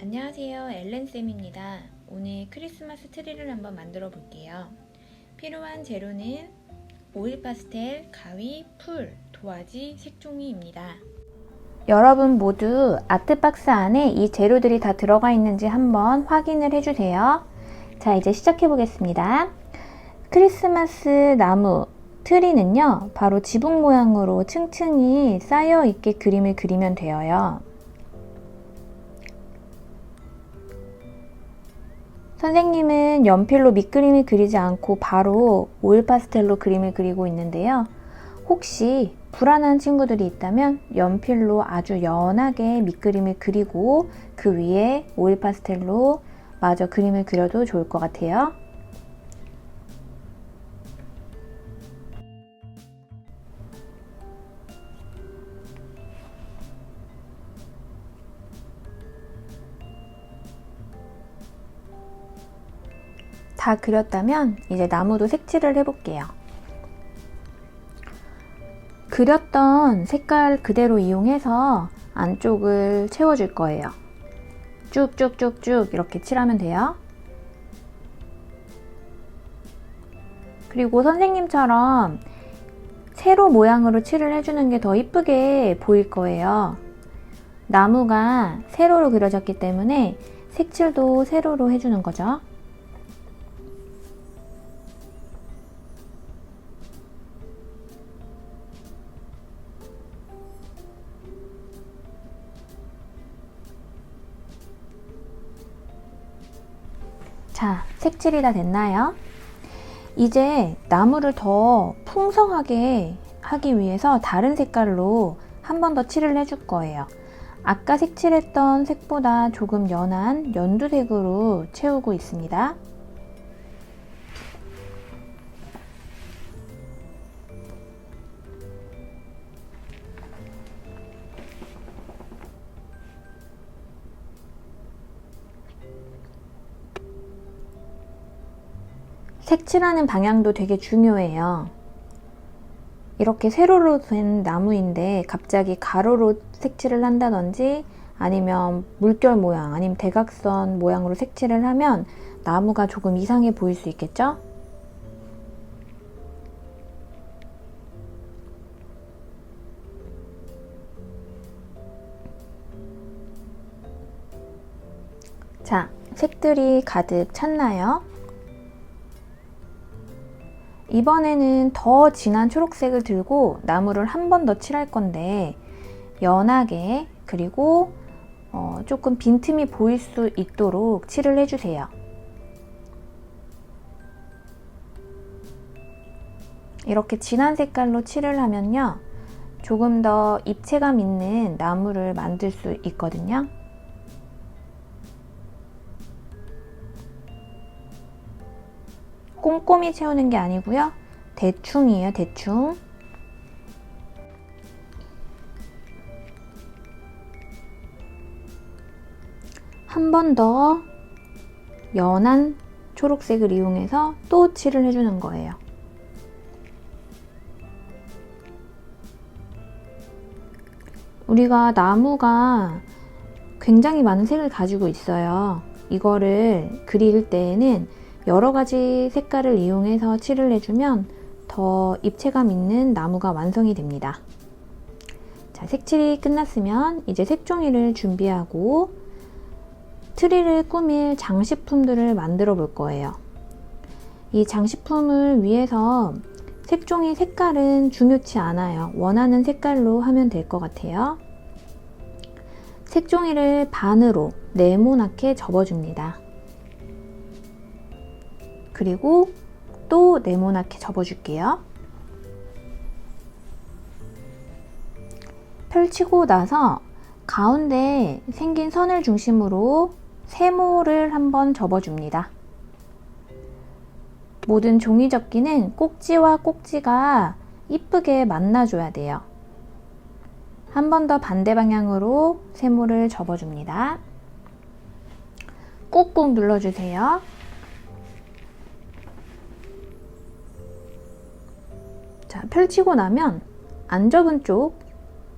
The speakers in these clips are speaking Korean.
안녕하세요, 엘렌쌤입니다. 오늘 크리스마스 트리를 한번 만들어 볼게요. 필요한 재료는 오일 파스텔, 가위, 풀, 도화지, 색종이입니다. 여러분 모두 아트박스 안에 이 재료들이 다 들어가 있는지 한번 확인을 해주세요. 자, 이제 시작해 보겠습니다. 크리스마스 나무 트리는요, 바로 지붕 모양으로 층층이 쌓여 있게 그림을 그리면 되어요. 선생님은 연필로 밑그림을 그리지 않고 바로 오일 파스텔로 그림을 그리고 있는데요. 혹시 불안한 친구들이 있다면 연필로 아주 연하게 밑그림을 그리고 그 위에 오일 파스텔로 마저 그림을 그려도 좋을 것 같아요. 다 그렸다면 이제 나무도 색칠을 해볼게요. 그렸던 색깔 그대로 이용해서 안쪽을 채워줄 거예요. 쭉쭉쭉쭉 이렇게 칠하면 돼요. 그리고 선생님처럼 세로 모양으로 칠을 해주는 게 더 이쁘게 보일 거예요. 나무가 세로로 그려졌기 때문에 색칠도 세로로 해주는 거죠. 자, 색칠이 다 됐나요? 이제 나무를 더 풍성하게 하기 위해서 다른 색깔로 한 번 더 칠을 해줄 거예요. 아까 색칠했던 색보다 조금 연한 연두색으로 채우고 있습니다. 색칠하는 방향도 되게 중요해요. 이렇게 세로로 된 나무인데 갑자기 가로로 색칠을 한다든지 아니면 물결 모양 아니면 대각선 모양으로 색칠을 하면 나무가 조금 이상해 보일 수 있겠죠? 자, 색들이 가득 찼나요? 이번에는 더 진한 초록색을 들고 나무를 한 번 더 칠할 건데 연하게 그리고 조금 빈틈이 보일 수 있도록 칠을 해주세요. 이렇게 진한 색깔로 칠을 하면요, 조금 더 입체감 있는 나무를 만들 수 있거든요. 꼼꼼히 채우는 게 아니고요, 대충이에요, 대충. 한 번 더 연한 초록색을 이용해서 또 칠을 해주는 거예요. 우리가 나무가 굉장히 많은 색을 가지고 있어요. 이거를 그릴 때에는 여러 가지 색깔을 이용해서 칠을 해주면 더 입체감 있는 나무가 완성이 됩니다. 자, 색칠이 끝났으면 이제 색종이를 준비하고 트리를 꾸밀 장식품들을 만들어 볼 거예요. 이 장식품을 위해서 색종이 색깔은 중요치 않아요. 원하는 색깔로 하면 될 것 같아요. 색종이를 반으로 네모나게 접어줍니다. 그리고 또 네모나게 접어줄게요. 펼치고 나서 가운데 생긴 선을 중심으로 세모를 한번 접어줍니다. 모든 종이 접기는 꼭지와 꼭지가 이쁘게 만나줘야 돼요. 한 번 더 반대 방향으로 세모를 접어줍니다. 꾹꾹 눌러주세요. 자, 펼치고 나면 안 접은 쪽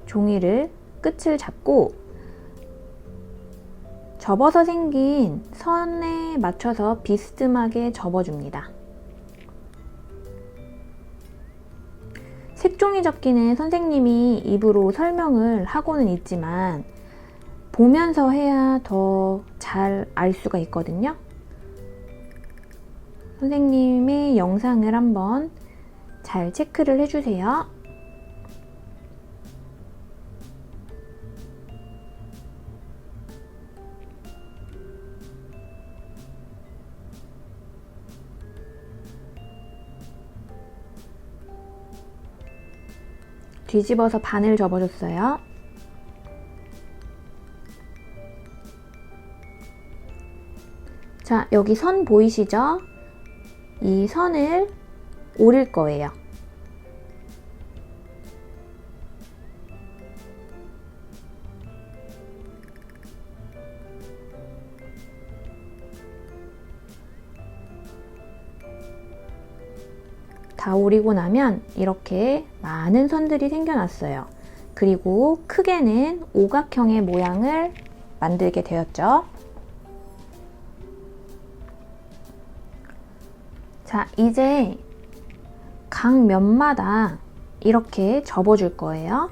종이를 끝을 잡고 접어서 생긴 선에 맞춰서 비스듬하게 접어줍니다. 색종이 접기는 선생님이 입으로 설명을 하고는 있지만 보면서 해야 더 잘 알 수가 있거든요. 선생님의 영상을 한번 잘 체크를 해주세요. 뒤집어서 반을 접어줬어요. 자, 여기 선 보이시죠? 이 선을 오릴 거예요. 다 오리고 나면 이렇게 많은 선들이 생겨났어요. 그리고 크게는 오각형의 모양을 만들게 되었죠. 자, 이제 각 면마다 이렇게 접어줄 거예요.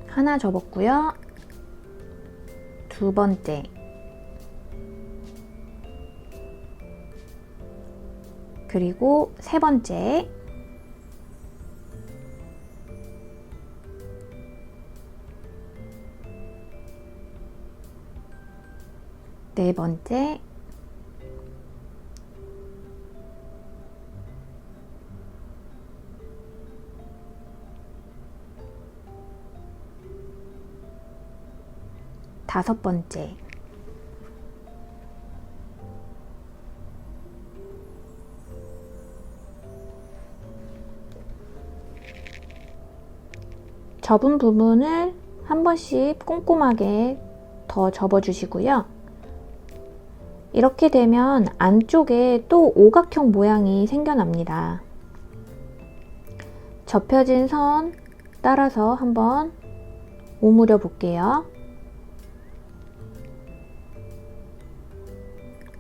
하나 접었고요. 두 번째. 그리고 세 번째. 네 번째. 다섯 번째. 접은 부분을 한 번씩 꼼꼼하게 더 접어주시고요. 이렇게 되면 안쪽에 또 오각형 모양이 생겨납니다. 접혀진 선 따라서 한번 오므려 볼게요.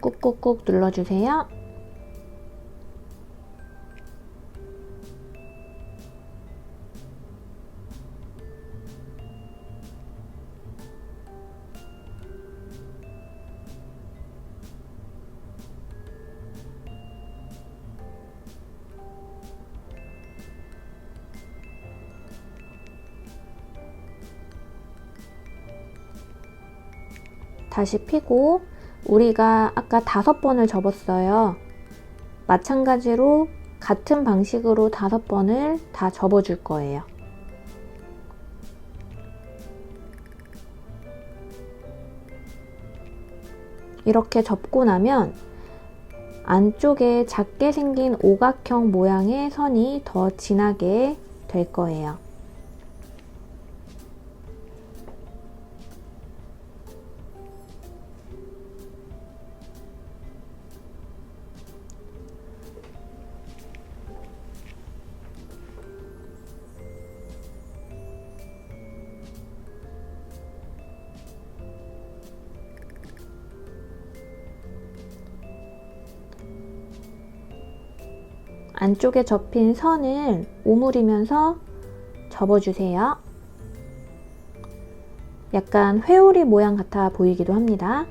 꾹꾹꾹 눌러주세요. 다시 펴고 우리가 아까 5번을 접었어요. 마찬가지로 같은 방식으로 5번을 다 접어줄 거예요. 이렇게 접고 나면 안쪽에 작게 생긴 오각형 모양의 선이 더 진하게 될 거예요. 안쪽에 접힌 선을 오므리면서 접어주세요. 약간 회오리 모양 같아 보이기도 합니다.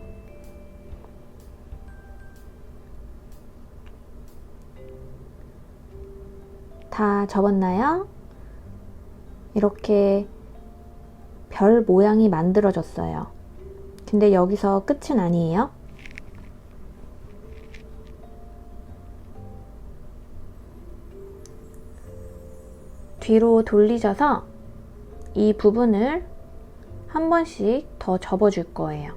다 접었나요? 이렇게 별 모양이 만들어졌어요. 근데 여기서 끝은 아니에요. 뒤로 돌리셔서 이 부분을 한 번씩 더 접어줄 거예요.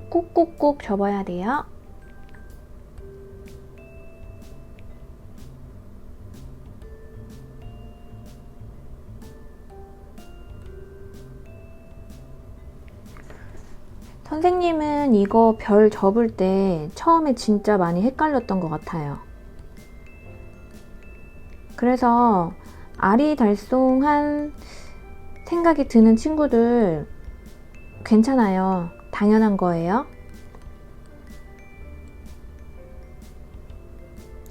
꾹꾹꾹 접어야 돼요. 선생님은 이거 별 접을 때 처음에 진짜 많이 헷갈렸던 것 같아요. 그래서 아리달송한 생각이 드는 친구들 괜찮아요. 당연한 거예요.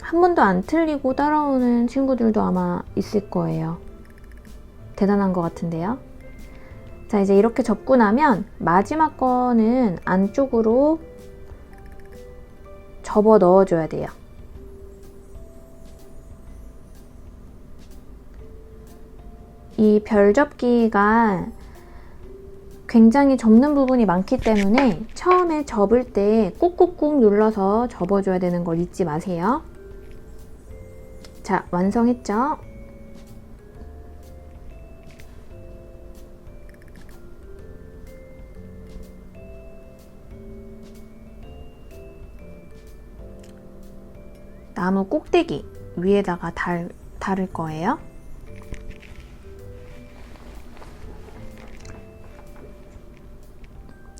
한 번도 안 틀리고 따라오는 친구들도 아마 있을 거예요. 대단한 것 같은데요. 자, 이제 이렇게 접고 나면 마지막 거는 안쪽으로 접어 넣어줘야 돼요. 이 별접기가 굉장히 접는 부분이 많기 때문에 처음에 접을 때 꾹꾹꾹 눌러서 접어줘야 되는 걸 잊지 마세요. 자, 완성했죠? 나무 꼭대기 위에다가 달을 거예요.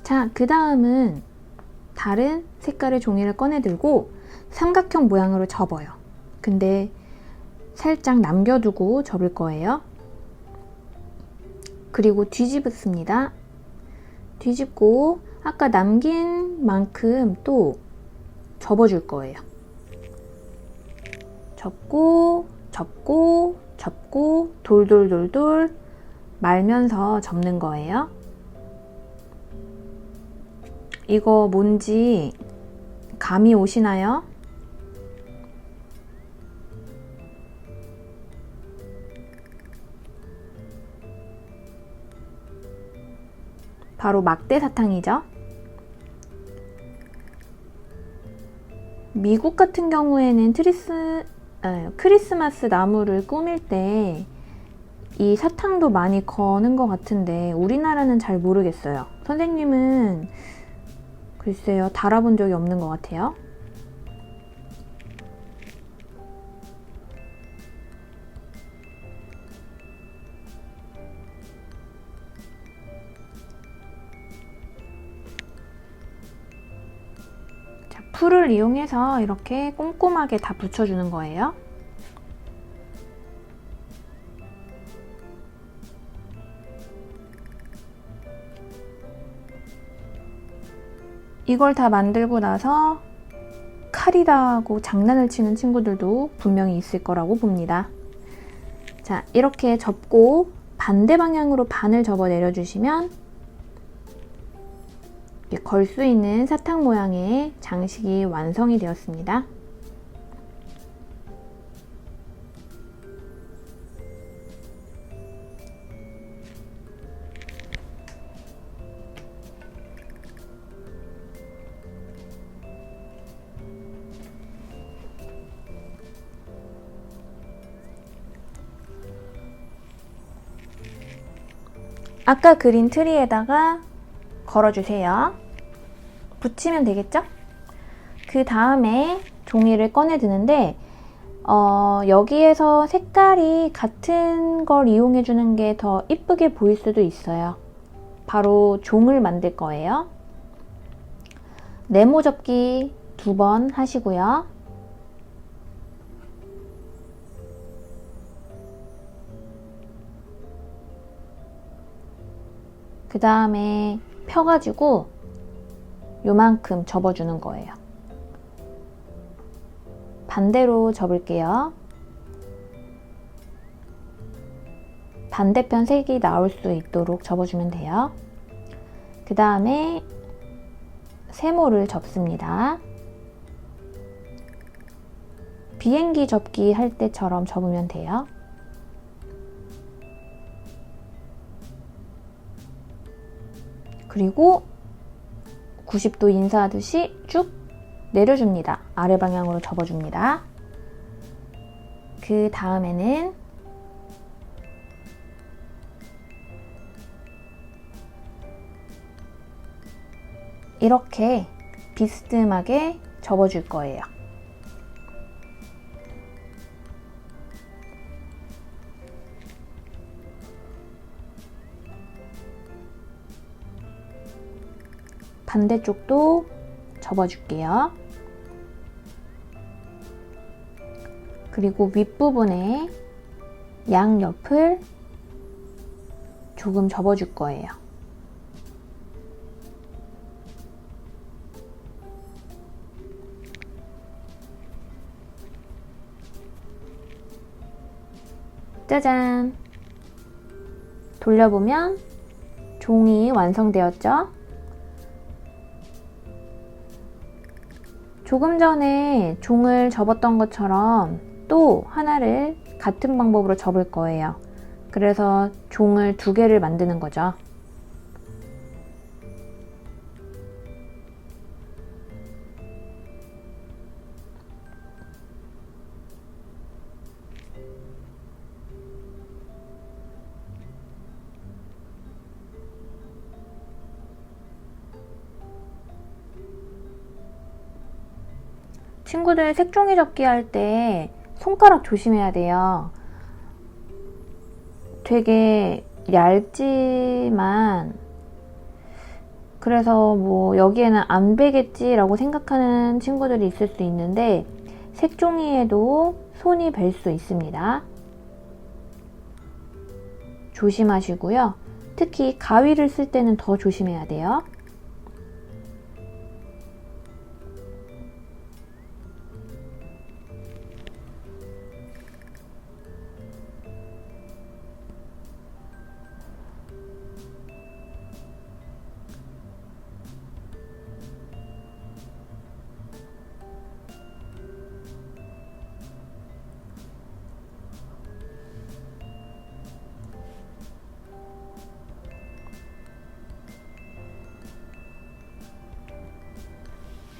자, 그 다음은 다른 색깔의 종이를 꺼내 들고 삼각형 모양으로 접어요. 근데 살짝 남겨두고 접을 거예요. 그리고 뒤집습니다. 뒤집고 아까 남긴 만큼 또 접어줄 거예요. 접고 접고 접고 돌돌돌돌 말면서 접는 거예요. 이거 뭔지 감이 오시나요? 바로 막대사탕이죠. 미국 같은 경우에는 크리스마스 나무를 꾸밀 때 이 사탕도 많이 거는 것 같은데 우리나라는 잘 모르겠어요. 선생님은 글쎄요, 달아본 적이 없는 것 같아요. 자, 풀을 이용해서 이렇게 꼼꼼하게 다 붙여주는 거예요. 이걸 다 만들고 나서 칼이다 하고 장난을 치는 친구들도 분명히 있을 거라고 봅니다. 자, 이렇게 접고 반대 방향으로 반을 접어 내려주시면 걸 수 있는 사탕 모양의 장식이 완성이 되었습니다. 아까 그린 트리에다가 걸어주세요. 붙이면 되겠죠? 그 다음에 종이를 꺼내 드는데 여기에서 색깔이 같은 걸 이용해 주는 게 더 이쁘게 보일 수도 있어요. 바로 종을 만들 거예요. 네모 접기 2번 하시고요. 그 다음에 펴가지고 요만큼 접어주는 거예요. 반대로 접을게요. 반대편 색이 나올 수 있도록 접어주면 돼요. 그 다음에 세모를 접습니다. 비행기 접기 할 때처럼 접으면 돼요. 그리고 90도 인사하듯이 쭉 내려줍니다. 아래 방향으로 접어줍니다. 그 다음에는 이렇게 비스듬하게 접어줄 거예요. 반대쪽도 접어줄게요. 그리고 윗부분에 양옆을 조금 접어줄 거예요. 짜잔! 돌려보면 종이 완성되었죠? 조금 전에 종을 접었던 것처럼 또 하나를 같은 방법으로 접을 거예요. 그래서 종을 2개를 만드는 거죠. 친구들 색종이 접기 할 때 손가락 조심해야 돼요. 되게 얇지만 그래서 뭐 여기에는 안 배겠지 라고 생각하는 친구들이 있을 수 있는데 색종이에도 손이 벨 수 있습니다. 조심하시고요. 특히 가위를 쓸 때는 더 조심해야 돼요.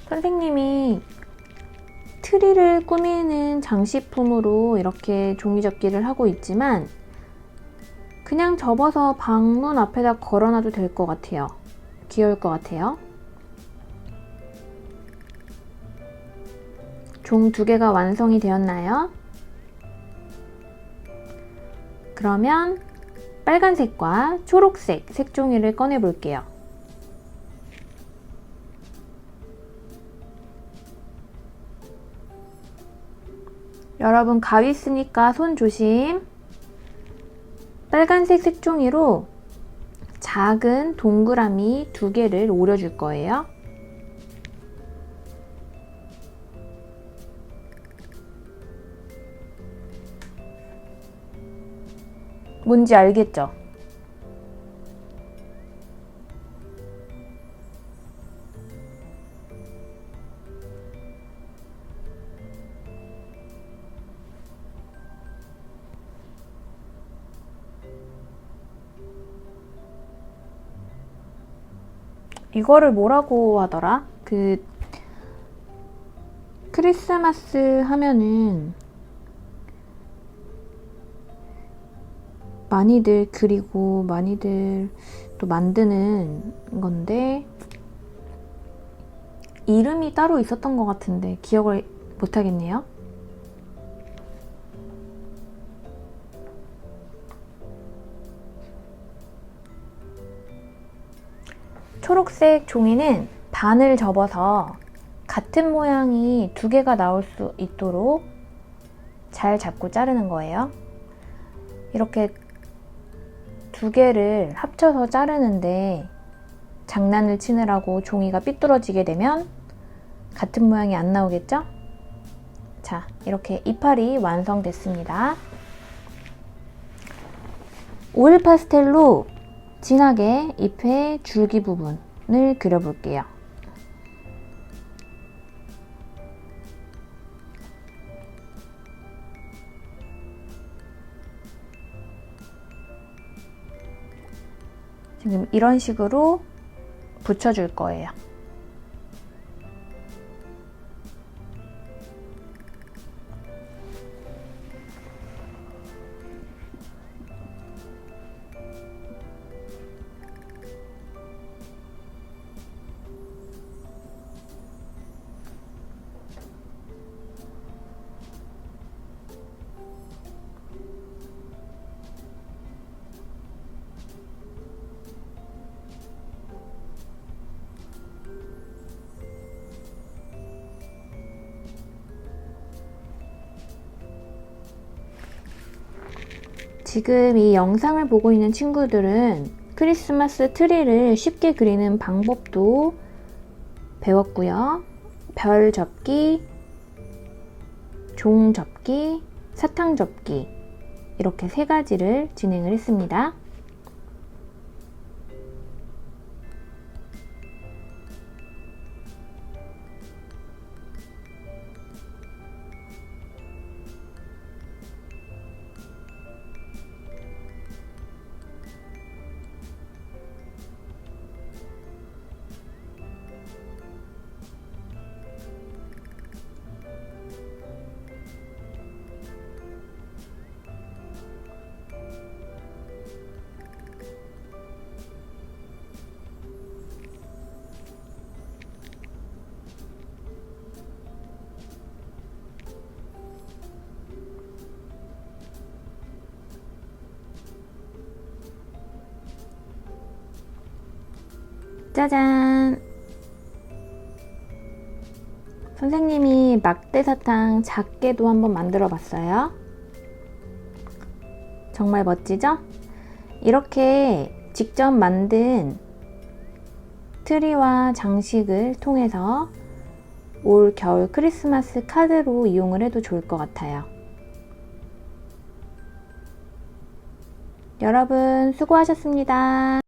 선생님이 트리를 꾸미는 장식품으로 이렇게 종이접기를 하고 있지만 그냥 접어서 방문 앞에다 걸어놔도 될 것 같아요. 귀여울 것 같아요. 종 2개가 완성이 되었나요? 그러면 빨간색과 초록색 색종이를 꺼내 볼게요. 여러분 가위 쓰니까 손 조심. 빨간색 색종이로 작은 동그라미 2개를 오려줄 거예요. 뭔지 알겠죠? 이거를 뭐라고 하더라? 크리스마스 하면은 많이들 그리고 많이들 또 만드는 건데 이름이 따로 있었던 것 같은데 기억을 못하겠네요. 초록색 종이는 반을 접어서 같은 모양이 2개가 나올 수 있도록 잘 잡고 자르는 거예요. 이렇게 2개를 합쳐서 자르는데 장난을 치느라고 종이가 삐뚤어지게 되면 같은 모양이 안 나오겠죠? 자, 이렇게 이파리 완성됐습니다. 오일 파스텔로 진하게 잎의 줄기 부분을 그려볼게요. 지금 이런 식으로 붙여줄 거예요. 지금 이 영상을 보고 있는 친구들은 크리스마스 트리를 쉽게 그리는 방법도 배웠고요. 별 접기, 종 접기, 사탕 접기 이렇게 3가지를 진행을 했습니다. 짜잔! 선생님이 막대사탕 작게도 한번 만들어 봤어요. 정말 멋지죠? 이렇게 직접 만든 트리와 장식을 통해서 올 겨울 크리스마스 카드로 이용을 해도 좋을 것 같아요. 여러분 수고하셨습니다.